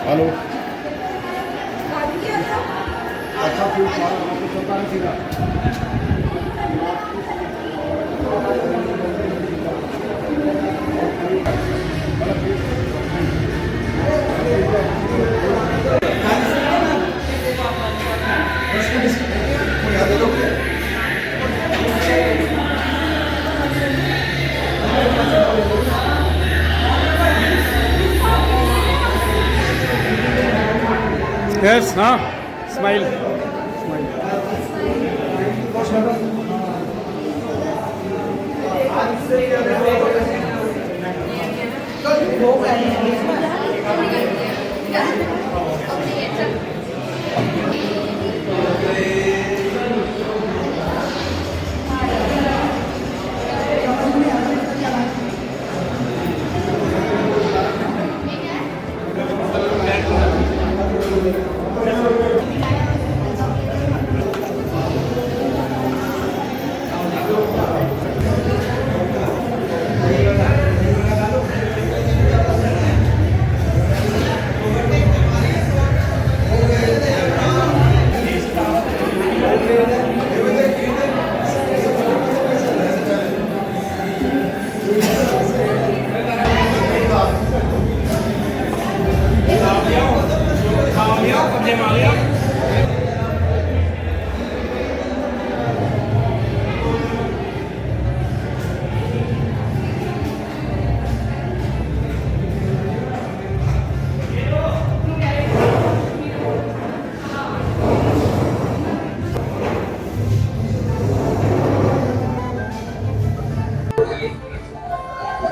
Hello. अच्छा फिर चलता नहीं सीधा। Yes, huh? Smile.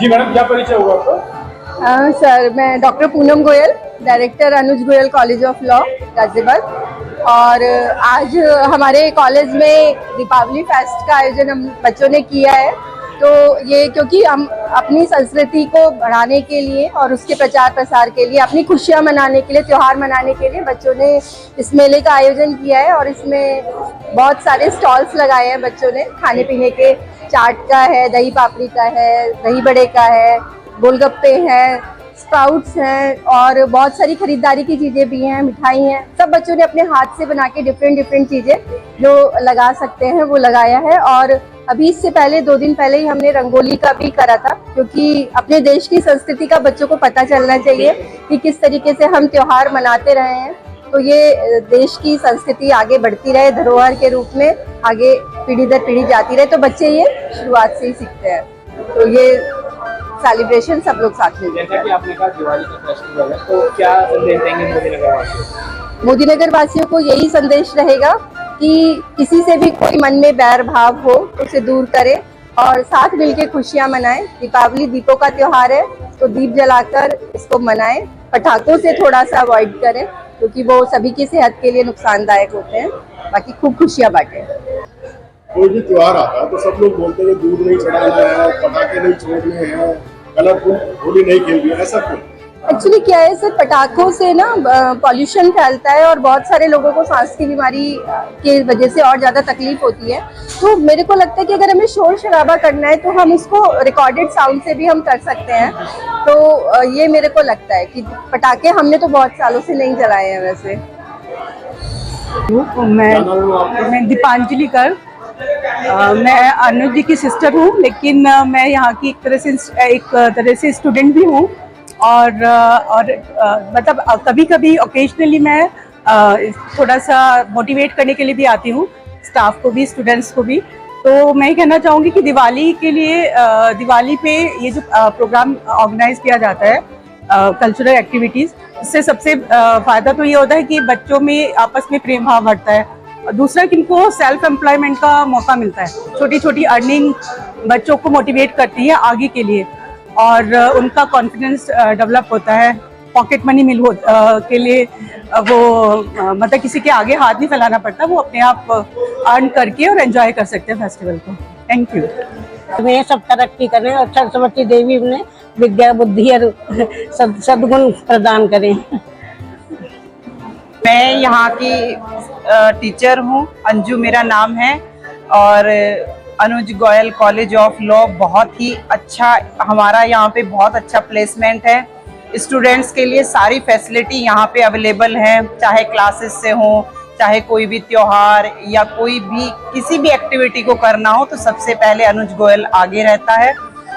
जी मैडम, क्या परिचय हुआ आपका? सर, मैं doctor Poonam Goyal, director Anuj Goyal college of law Ghaziabad. और आज हमारे कॉलेज में दीपावली फेस्ट का आयोजन हम बच्चों ने किया है। तो ये क्योंकि हम अपनी संस्कृति को बढ़ाने के लिए और उसके प्रचार प्रसार के लिए, अपनी खुशियां मनाने के लिए, त्यौहार मनाने के लिए बच्चों ने इस मेले का आयोजन किया है। और इसमें बहुत सारे स्टॉल्स लगाए हैं बच्चों ने, खाने पीने के। चाट का है, दही पापड़ी का है, दही बड़े का है, गोलगप्पे हैं, स्प्राउट्स हैं और बहुत सारी खरीदारी की चीज़ें भी हैं, मिठाई हैं। सब बच्चों ने अपने हाथ से बना के डिफरेंट चीज़ें जो लगा सकते हैं वो लगाया है। और अभी इससे पहले 2 दिन पहले ही हमने रंगोली का भी करा था, क्योंकि अपने देश की संस्कृति का बच्चों को पता चलना चाहिए कि किस तरीके से हम त्योहार मनाते रहे हैं। तो ये देश की संस्कृति आगे बढ़ती रहे, धरोहर के रूप में आगे पीढ़ी दर पीढ़ी जाती रहे। तो बच्चे ये शुरुआत से ही सीखते हैं। तो ये सेलिब्रेशन सब लोग साथ में। जैसा कि आपने कहा दिवाली का फेस्टिवल है, तो क्या संदेश देंगे मोदीनगर वासियों को? मोदीनगर वासियों को यही संदेश रहेगा कि किसी से भी कोई मन में बैर भाव हो तो उसे दूर करें और साथ मिलकर खुशियां मनाएं। दीपावली दीपों का त्योहार है, तो दीप जलाकर इसको मनाएं। पटाखों से थोड़ा सा अवॉइड करें, क्योंकि वो सभी की सेहत के लिए नुकसानदायक होते हैं। बाकी खूब खुशियां बांटें। कोई भी त्योहार आता है तो सब लोग बोलते हैं दूध नहीं चढ़ाना है, पटाखे नहीं छोड़ने हैं, कलरफुल होली नहीं खेलनी है, ऐसा क्यों? एक्चुअली क्या है सर, पटाखों से ना पॉल्यूशन फैलता है और बहुत सारे लोगों को सांस की बीमारी की वजह से और ज़्यादा तकलीफ होती है। तो मेरे को लगता है कि अगर हमें शोर शराबा करना है तो हम उसको रिकॉर्डेड साउंड से भी हम कर सकते हैं। तो ये मेरे को लगता है कि पटाखे हमने तो बहुत सालों से नहीं जलाए हैं वैसे। मैं दीपांजलि कर, मैं अनुज जी की सिस्टर हूँ, लेकिन मैं यहाँ की एक तरह से स्टूडेंट भी हूँ। और मतलब कभी कभी ओकेजनली मैं थोड़ा सा मोटिवेट करने के लिए भी आती हूँ, स्टाफ को भी, स्टूडेंट्स को भी। तो मैं कहना चाहूँगी कि दिवाली के लिए, दिवाली पे ये जो प्रोग्राम ऑर्गेनाइज किया जाता है, कल्चरल एक्टिविटीज़, इससे सबसे फ़ायदा तो ये होता है कि बच्चों में आपस में प्रेम भाव बढ़ता है। और दूसरा कि इनको सेल्फ एम्प्लॉयमेंट का मौका मिलता है। छोटी छोटी अर्निंग बच्चों को मोटिवेट करती है आगे के लिए, और उनका कॉन्फिडेंस डेवलप होता है। पॉकेट मनी के लिए वो मतलब किसी के आगे हाथ नहीं फैलाना पड़ता, वो अपने आप अर्न करके और एंजॉय कर सकते हैं फेस्टिवल को। Thank you. में सब तरक्की करें और सरस्वती देवी उन्हें विद्या बुद्धि और सद्गुण प्रदान करें। मैं यहाँ की टीचर हूँ, अंजू मेरा नाम है, और अनुज गोयल कॉलेज ऑफ लॉ बहुत ही अच्छा, हमारा यहाँ पे बहुत अच्छा प्लेसमेंट है। स्टूडेंट्स के लिए सारी फैसिलिटी यहाँ पे अवेलेबल है, चाहे क्लासेस से हो, चाहे कोई भी त्योहार या कोई भी किसी भी एक्टिविटी को करना हो तो सबसे पहले अनुज गोयल आगे रहता है।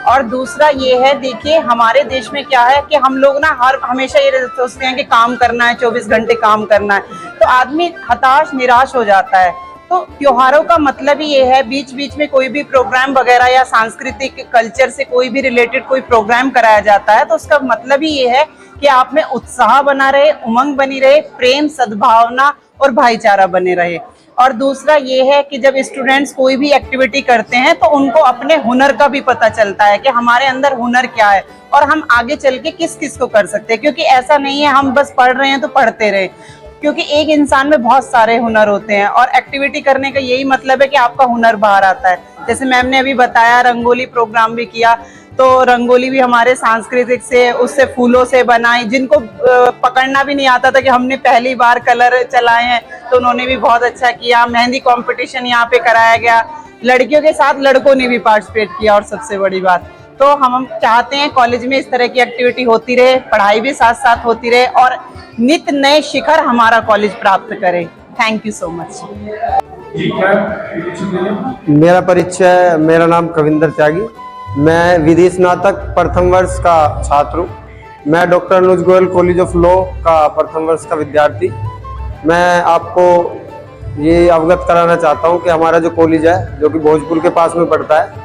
और दूसरा ये है, देखिए हमारे देश में क्या है कि हम लोग ना हमेशा ये सोचते हैं कि काम करना है, 24 घंटे काम करना है, तो आदमी हताश निराश हो जाता है। तो त्योहारों का मतलब ही ये है, बीच बीच में कोई भी प्रोग्राम वगैरह या सांस्कृतिक कल्चर से कोई भी रिलेटेड कोई प्रोग्राम कराया जाता है तो उसका मतलब ही ये है कि आप में उत्साह बना रहे, उमंग बनी रहे, प्रेम, सद्भावना और भाईचारा बने रहे। और दूसरा ये है कि जब स्टूडेंट्स कोई भी एक्टिविटी करते हैं तो उनको अपने हुनर का भी पता चलता है कि हमारे अंदर हुनर क्या है और हम आगे चल के किस किस को कर सकते हैं। क्योंकि ऐसा नहीं है हम बस पढ़ रहे हैं तो पढ़ते रहे, क्योंकि एक इंसान में बहुत सारे हुनर होते हैं और एक्टिविटी करने का यही मतलब है कि आपका हुनर बाहर आता है। जैसे मैम ने अभी बताया, रंगोली प्रोग्राम भी किया, तो रंगोली भी हमारे सांस्कृतिक से, उससे फूलों से बनाई, जिनको पकड़ना भी नहीं आता था कि हमने पहली बार कलर चलाए हैं तो उन्होंने भी बहुत अच्छा किया। मेहंदी कंपटीशन यहाँ पे कराया गया, लड़कियों के साथ लड़कों ने भी पार्टिसिपेट किया। और सबसे बड़ी बात, तो हम चाहते हैं कॉलेज में इस तरह की एक्टिविटी होती रहे, पढ़ाई भी साथ साथ होती रहे और नित्य नए शिखर हमारा कॉलेज प्राप्त करे। Thank you so much. मेरा नाम कविंदर त्यागी, मैं विधि स्नातक प्रथम वर्ष का छात्र हूँ। मैं doctor Anuj Goyal college of law का प्रथम वर्ष का विद्यार्थी। मैं आपको ये अवगत कराना चाहता हूँ कि हमारा जो कॉलेज है, जो कि भोजपुर के पास में पड़ता है,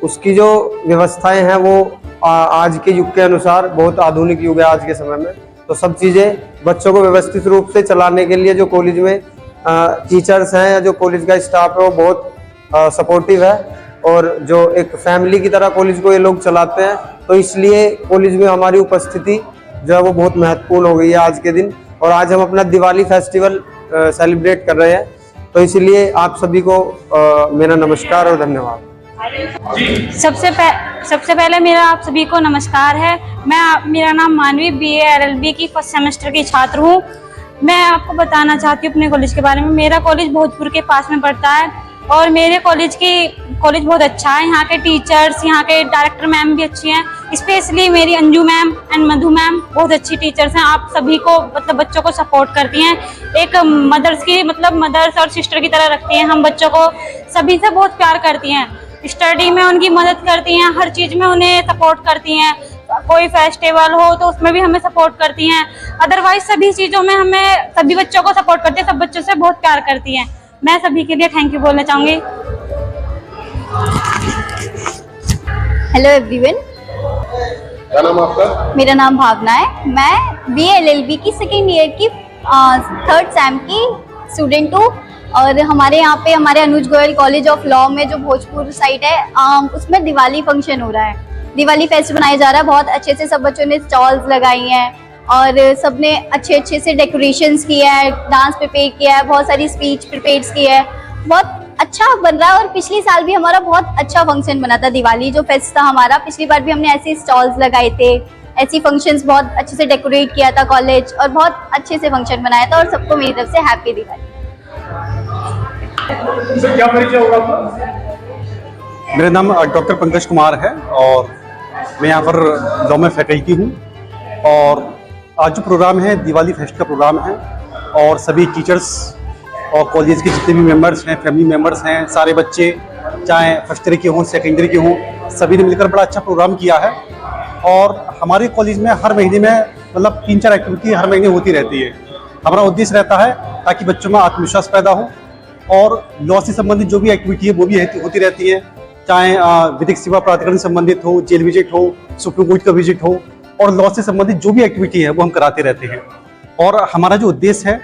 उसकी जो व्यवस्थाएं हैं वो आज के युग के अनुसार बहुत आधुनिक युग है आज के समय में। तो सब चीज़ें बच्चों को व्यवस्थित रूप से चलाने के लिए जो कॉलेज में टीचर्स हैं या जो कॉलेज का स्टाफ है वो बहुत सपोर्टिव है और जो एक फैमिली की तरह कॉलेज को ये लोग चलाते हैं। तो इसलिए कॉलेज में हमारी उपस्थिति जो है वो बहुत महत्वपूर्ण हो गई है आज के दिन। और आज हम अपना दिवाली फेस्टिवल सेलिब्रेट कर रहे हैं, तो इसलिए आप सभी को मेरा नमस्कार और धन्यवाद। सबसे पहले मेरा आप सभी को नमस्कार है। मेरा नाम मानवी, BA LLB की फर्स्ट सेमेस्टर की छात्र हूँ। मैं आपको बताना चाहती हूँ अपने कॉलेज के बारे में। मेरा कॉलेज भोजपुर के पास में पड़ता है और मेरे कॉलेज बहुत अच्छा है। यहाँ के टीचर्स, यहाँ के डायरेक्टर मैम भी अच्छी हैं। स्पेशली मेरी Anju ma'am and Madhu ma'am बहुत अच्छी टीचर्स हैं। आप सभी को मतलब बच्चों को सपोर्ट करती हैं, एक मदर्स और सिस्टर की तरह रखती हैं। हम बच्चों को सभी से बहुत प्यार करती हैं, स्टडी में उनकी मदद करती हैं, हर चीज़ में उन्हें सपोर्ट करती हैं। कोई फेस्टिवल हो तो उसमें भी हमें सपोर्ट करती हैं। अदरवाइज सभी चीज़ों में हमें सभी बच्चों को सपोर्ट करती हैं, सब बच्चों से बहुत प्यार करती हैं। मैं सभी के लिए थैंक यू बोलना चाहूँगी। हेलो एवरीवन, क्या नाम आपका? मेरा नाम भावना है। मैं BA LLB की सेकेंड ईयर की 3rd सेम की स्टूडेंट हूँ और हमारे यहाँ पे हमारे अनुज गोयल कॉलेज ऑफ लॉ में जो भोजपुर साइड है उसमें दिवाली फंक्शन हो रहा है, दिवाली फेस्ट बनाया जा रहा है। बहुत अच्छे से सब बच्चों ने स्टॉल्स लगाई हैं और सबने अच्छे से डेकोरेशंस किया है, डांस प्रिपेयर किया है, बहुत सारी स्पीच प्रिपेयर की है। बहुत अच्छा बन रहा है और पिछले साल भी हमारा बहुत अच्छा फंक्शन बना था। दिवाली जो फेस्ट था हमारा, पिछली बार भी हमने ऐसे स्टॉल्स लगाए थे, ऐसी फंक्शंस बहुत अच्छे से डेकोरेट किया था कॉलेज और बहुत अच्छे से फंक्शन बनाया था। और सबको मेरी तरफ से हैप्पी दिवाली। क्या परिचय होगा आपका? मेरा नाम डॉक्टर पंकज कुमार है और मैं यहाँ पर लॉ में फैकल्टी हूँ। और आज जो प्रोग्राम है दिवाली फेस्ट का प्रोग्राम है और सभी टीचर्स और कॉलेज के जितने भी मेंबर्स हैं, फैमिली मेंबर्स हैं, सारे बच्चे चाहे फर्स्ट ईयर के हों, सेकेंड ईयर के हों, सभी ने मिलकर बड़ा अच्छा प्रोग्राम किया है। और हमारे कॉलेज में हर महीने में मतलब 3-4 एक्टिविटी हर महीने होती रहती है। हमारा उद्देश्य रहता है ताकि बच्चों में आत्मविश्वास पैदा हो और लॉ से संबंधित जो भी एक्टिविटी है वो भी होती रहती है, चाहे विधिक सेवा प्राधिकरण से संबंधित हो, जेल विजिट हो, सुप्रीम कोर्ट का विजिट हो, और लॉ से संबंधित जो भी एक्टिविटी है वो हम कराते रहते हैं। और हमारा जो उद्देश्य है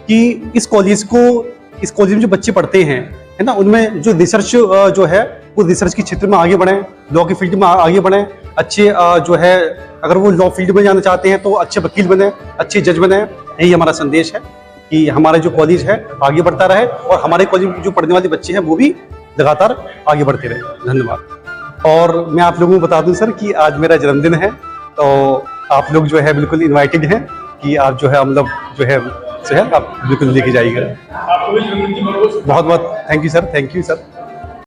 कि इस कॉलेज में जो बच्चे पढ़ते हैं, है ना, उनमें जो रिसर्च जो है वो रिसर्च के क्षेत्र में आगे बढ़ें, लॉ की फील्ड में आगे बढ़ें, अच्छे जो है अगर वो लॉ फील्ड में जाना चाहते हैं तो अच्छे वकील बने, अच्छे जज बने। यही हमारा संदेश है कि हमारा जो कॉलेज है आगे बढ़ता रहे और हमारे कॉलेज में जो पढ़ने वाले बच्चे हैं वो भी लगातार आगे बढ़ते रहे। धन्यवाद। और मैं आप लोगों को बता दूं सर कि आज मेरा जन्मदिन है, तो आप लोग जो है बिल्कुल इनवाइटेड हैं कि आप जो है मतलब जो है आप बिल्कुल लेके जाइएगा। बहुत बहुत thank you sir, thank you sir.